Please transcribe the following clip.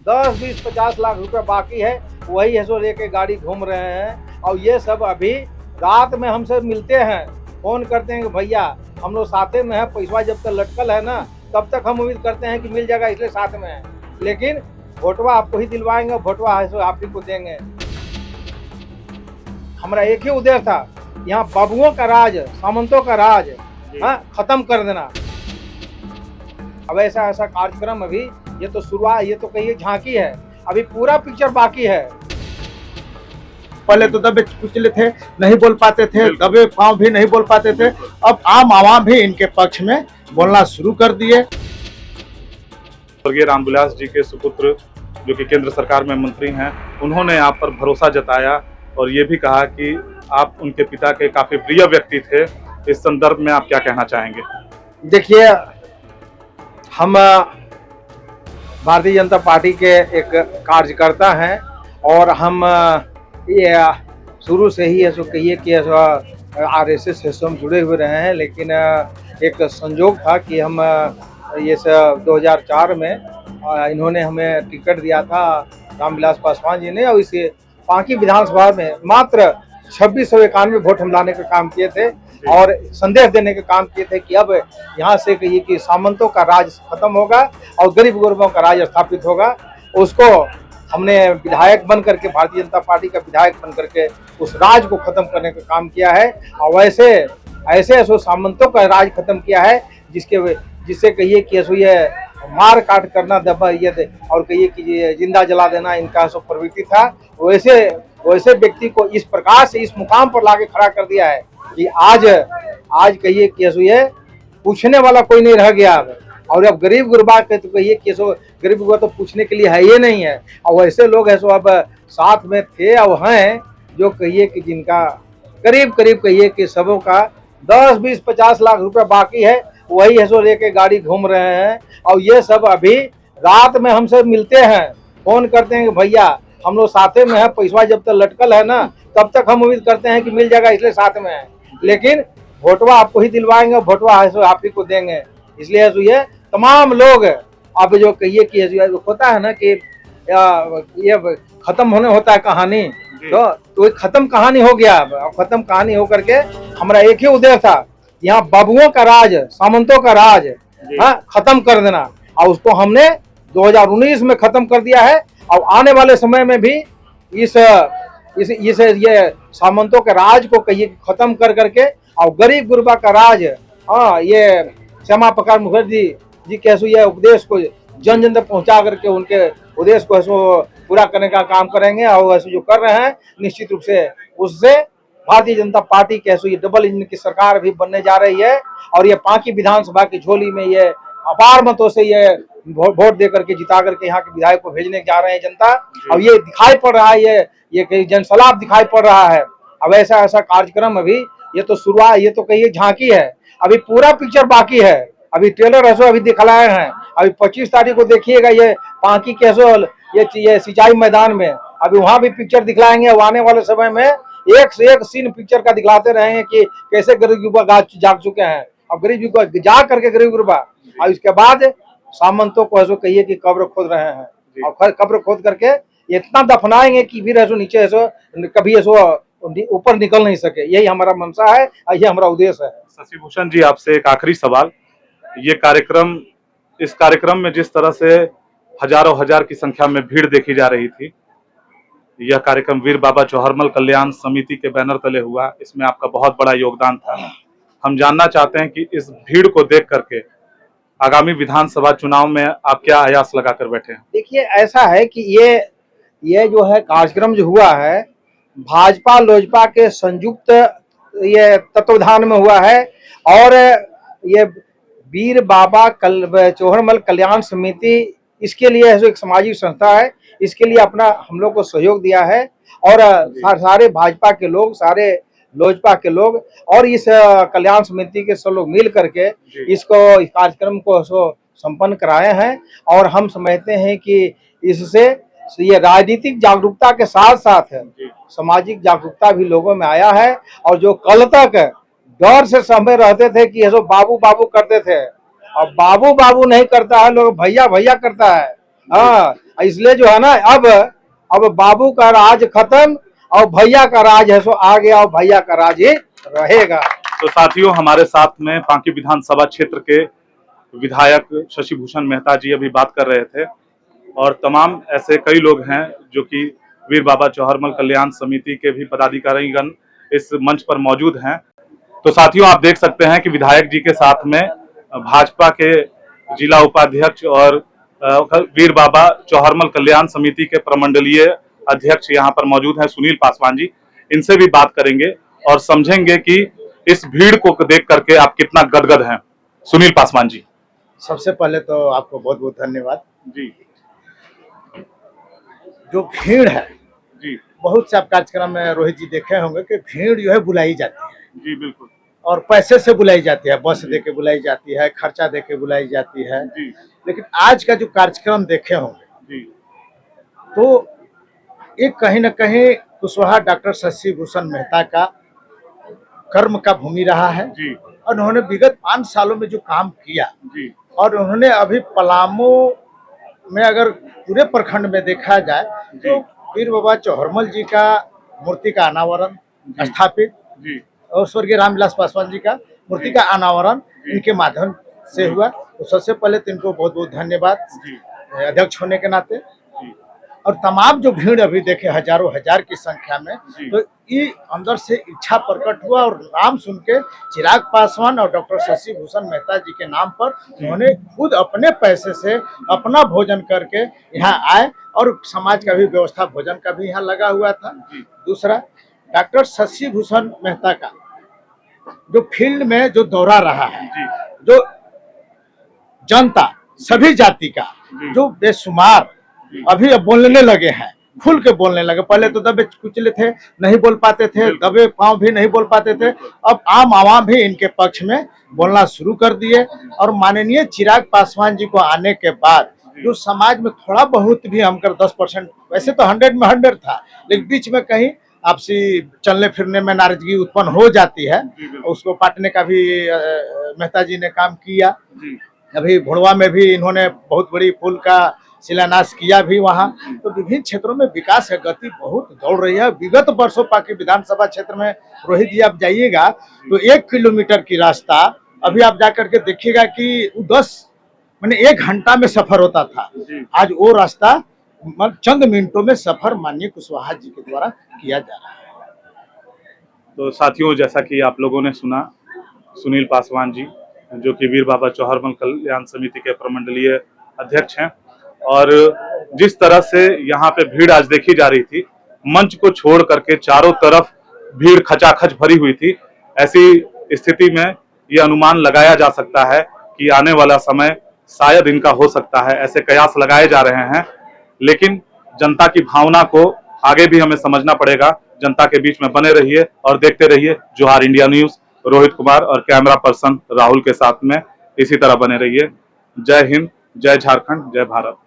10-20-50 लाख रुपए बाकी है, वही है सो लेके गाड़ी घूम रहे हैं। और ये सब अभी रात में हमसे मिलते हैं, फोन करते हैं कि भैया हम लोग साथे में है, पैसा जब तक लटकल है ना तब तक हम उम्मीद करते हैं कि मिल जाएगा, इसलिए साथ में है। लेकिन वोटवा आपको ही दिलवाएंगे, वोटवा है सो आप ही को देंगे। हमारा एक ही उद्देश्य था, यहाँ बाबुओं का राज, सामंतों का राज खत्म कर देना। अब ऐसा कार्यक्रम अभी ये तो शुरुआत, ये तो कहिए झांकी है, अभी पूरा पिक्चर बाकी है। पहले तो दबे कुचले थे, नहीं बोल पाते थे, दबे पांव भी नहीं बोल पाते थे। अब आम आवाम भी इनके पक्ष में बोलना शुरू कर दिए। स्वर्गीय रामविलास जी के सुपुत्र जो कि केंद्र सरकार में मंत्री हैं, उन्होंने आप पर भरोसा जताया और ये भी कहा कि आप उनके पिता के काफी प्रिय व्यक्ति थे। इस संदर्भ में आप क्या कहना चाहेंगे? देखिए, हम भारतीय जनता पार्टी के एक कार्यकर्ता हैं और हम ये शुरू से ही ऐसा कहिए कि RSS से हम जुड़े हुए रहे हैं। लेकिन एक संजोग था कि हम ये 2004 में इन्होंने हमें टिकट दिया था, रामविलास पासवान जी ने, और इसे पांकी विधानसभा में मात्र 2691 वोट हम लाने का काम किए थे और संदेश देने का काम किए थे कि अब यहाँ से कहिए कि सामंतों का राज खत्म होगा और गरीब गुरबों का राज स्थापित होगा। उसको हमने विधायक बन करके, भारतीय जनता पार्टी का विधायक बन करके उस राज को खत्म करने का काम किया है। और वैसे ऐसे सामंतों का राज खत्म किया है जिससे कहिए कि ये मार काट करना, दबा ये और कहिए कि जिंदा जला देना इनका प्रवृत्ति था। वैसे व्यक्ति को इस प्रकार से इस मुकाम पर लाके खड़ा कर दिया है कि आज कहिए कि ये पूछने वाला कोई नहीं रह गया। और अब गरीब गुरबा के तो कहिए कि गरीब गुरबा तो पूछने के लिए है ही नहीं है। और वैसे लोग है सो अब साथ में थे और हैं जो कहिए कि जिनका करीब कहिए कि सबों का 10-20-50 लाख रुपए बाकी है, वही है सो लेके गाड़ी घूम रहे हैं। और ये सब अभी रात में हमसे मिलते हैं, फोन करते हैं कि भैया हम लोग साथे में है, पैसा जब तक लटकल है ना तब तक हम उम्मीद करते हैं कि मिल जाएगा, इसलिए साथ में है। लेकिन वोटवा आपको ही दिलवाएंगे, वोटवा है सो आप ही को देंगे। इसलिए ये तमाम लोग अब जो कहिए कि होता है ना कि ये खत्म होने होता है कहानी, तो खत्म कहानी हो गया। अब खत्म कहानी हो करके हमारा एक ही उद्देश्य था, यहाँ बाबुओं का राज, सामंतों का राज खत्म कर देना। और उसको हमने 2019 में खत्म कर दिया है। और आने वाले समय में भी इस ये सामंतों के राज को कहिए खत्म कर करके और गरीब गुरबा का राज, ये श्यामा प्रसाद मुखर्जी जी के ये उपदेश को जन जन तक पहुंचा करके उनके उद्देश्य को ऐसो पूरा करने का काम करेंगे। और ऐसे जो कर रहे हैं निश्चित रूप से उससे भारतीय जनता पार्टी के ऐसे ये डबल इंजन की सरकार भी बनने जा रही है। और ये पांकी विधानसभा की झोली में ये अपार मतों से ये वोट दे करके जिता करके यहाँ के विधायक को भेजने जा रहे हैं जनता। और ये दिखाई पड़ रहा है, ये कहीं जनसलाब दिखाई पड़ रहा है। अब ऐसा कार्यक्रम अभी ये तो शुरुआत, ये तो कहिए झांकी है, अभी पूरा पिक्चर बाकी है। अभी ट्रेलर ऐसो अभी दिखलाए हैं, अभी 25 तारीख को देखिएगा ये पांकी के ये सिंचाई मैदान में, अभी वहां भी पिक्चर दिखलाएंगे। आने वाले समय में एक से एक सीन पिक्चर का दिखलाते रहेंगे कि कैसे गरीब युवा जाग चुके हैं। अब गरीब युवा जाग करके गरीब गुरबा, और इसके बाद सामंतों को ऐसो कहिए कि कब्र खोद रहे हैं। और कब्र खोद करके इतना दफनाएंगे कि फिर ऐसो नीचे ऐसो कभी ऐसो ऊपर निकल नहीं सके। यही हमारा मंशा है, यही हमारा उद्देश्य है। शशि भूषण जी, आपसे एक आखिरी सवाल, इस कार्यक्रम में जिस तरह से हजारों हजार की संख्या में भीड़ देखी जा रही थी, यह कार्यक्रम वीर बाबा चौहरमल कल्याण समिति के बैनर तले हुआ, इसमें आपका बहुत बड़ा योगदान था। हम जानना चाहते हैं कि इस भीड़ को देख करके आगामी विधानसभा चुनाव में आप क्या आयास लगाकर बैठे हैं? देखिए, ऐसा है कि ये जो है कार्यक्रम जो हुआ है भाजपा लोजपा के संयुक्त ये तत्वाधान में हुआ है। और ये वीर बाबा चौहरमल कल्याण समिति इसके लिए एक सामाजिक संस्था है, इसके लिए अपना हम लोग को सहयोग दिया है। और सारे भाजपा के लोग, सारे लोजपा के लोग और इस कल्याण समिति के सब लोग मिल करके इस कार्यक्रम को संपन्न कराए हैं। और हम समझते हैं कि इससे ये राजनीतिक जागरूकता के साथ साथ सामाजिक जागरूकता भी लोगों में आया है। और जो कल तक डर से समय रहते थे कि ऐसो बाबू बाबू करते थे, अब बाबू बाबू नहीं करता है, लोग भैया भैया करता है। इसलिए जो है ना, अब बाबू का राज खत्म और भैया का राज है सो आ गया और भैया का राज ही रहेगा। तो साथियों, हमारे साथ में बांकी विधानसभा क्षेत्र के विधायक शशि भूषण मेहता जी अभी बात कर रहे थे, और तमाम ऐसे कई लोग हैं जो कि वीर बाबा चौहरमल कल्याण समिति के भी पदाधिकारीगण इस मंच पर मौजूद हैं। तो साथियों, आप देख सकते हैं कि विधायक जी के साथ में भाजपा के जिला उपाध्यक्ष और वीर बाबा चौहरमल कल्याण समिति के प्रमंडलीय अध्यक्ष यहाँ पर मौजूद हैं, सुनील पासवान जी। इनसे भी बात करेंगे और समझेंगे कि इस भीड़ को देख करके आप कितना गदगद हैं। सुनील पासवान जी, सबसे पहले तो आपको बहुत बहुत धन्यवाद जी। जो भीड़ है जी बहुत से आप कार्यक्रम में रोहित जी देखे होंगे कि भीड़ जो है बुलाई जाती है जी, बिल्कुल और पैसे से बुलाई जाती है, बस दे के बुलाई जाती है, खर्चा दे के बुलाई जाती है। जी लेकिन आज का जो कार्यक्रम देखे होंगे जी तो ये कहीं न कहीं कुशवाहा डॉक्टर शशि भूषण मेहता का कर्म का भूमि रहा है जी और उन्होंने विगत 5 सालों में जो काम किया जी और उन्होंने अभी पलामू में अगर पूरे प्रखंड में देखा जाए तो वीर बाबा चौहरमल जी का मूर्ति का अनावरण स्थापित जी और स्वर्गीय रामविलास पासवान जी का मूर्ति का अनावरण इनके माध्यम से हुआ। तो सबसे पहले तो इनको बहुत बहुत धन्यवाद जी अध्यक्ष होने के नाते। जी और तमाम जो भीड़ अभी देखे हजारों हजार की संख्या में, जी। तो ये अंदर से इच्छा प्रकट हुआ और नाम सुन के चिराग पासवान और डॉक्टर शशि भूषण मेहता जी के नाम पर उन्होंने खुद अपने पैसे से अपना भोजन करके यहाँ आए और समाज का भी व्यवस्था भोजन का भी यहाँ लगा हुआ था। दूसरा, डॉक्टर शशि भूषण मेहता का जो फील्ड में जो दौरा रहा है, जो जनता सभी जाति का जो बेशुमार अभी अब बोलने लगे हैं, खुल के बोलने लगे। पहले तो दबे कुचले थे, नहीं बोल पाते थे, दबे पांव भी नहीं बोल पाते थे। अब आम आवाम भी इनके पक्ष में बोलना शुरू कर दिए और माननीय चिराग पासवान जी को आने के बाद जो समाज में थोड़ा बहुत भी हम कर 10%, वैसे तो 100 में 100 था, लेकिन बीच में कहीं आपसी चलने फिरने में नाराजगी उत्पन्न हो जाती है, उसको पाटने का भी मेहता जी ने काम किया। अभी भुड़वा में भी इन्होंने बहुत बड़ी पुल का शिलान्यास किया भी वहाँ। तो विभिन्न क्षेत्रों में विकास की गति बहुत दौड़ रही है। विगत वर्षों बाकी विधानसभा क्षेत्र में रोहित जी आप जाइएगा तो 1 किलोमीटर की रास्ता अभी आप जाकर के देखिएगा कि 1 घंटा में सफर होता था, आज वो रास्ता चंद मिनटों में सफर माननीय कुशवाहा जी के द्वारा किया जा रहा है। तो साथियों, जैसा कि आप लोगों ने सुना, सुनील पासवान जी जो कि वीर बाबा चौहरमल कल्याण समिति के प्रमंडलीय अध्यक्ष हैं, और जिस तरह से यहाँ पे भीड़ आज देखी जा रही थी, मंच को छोड़ करके चारों तरफ भीड़ खचाखच भरी हुई थी। ऐसी स्थिति में ये अनुमान लगाया जा सकता है कि आने वाला समय शायद इनका हो सकता है, ऐसे कयास लगाए जा रहे हैं। लेकिन जनता की भावना को आगे भी हमें समझना पड़ेगा। जनता के बीच में बने रहिए और देखते रहिए जोहार इंडिया न्यूज। रोहित कुमार और कैमरा पर्सन राहुल के साथ में इसी तरह बने रहिए। जय हिंद, जय झारखंड, जय भारत।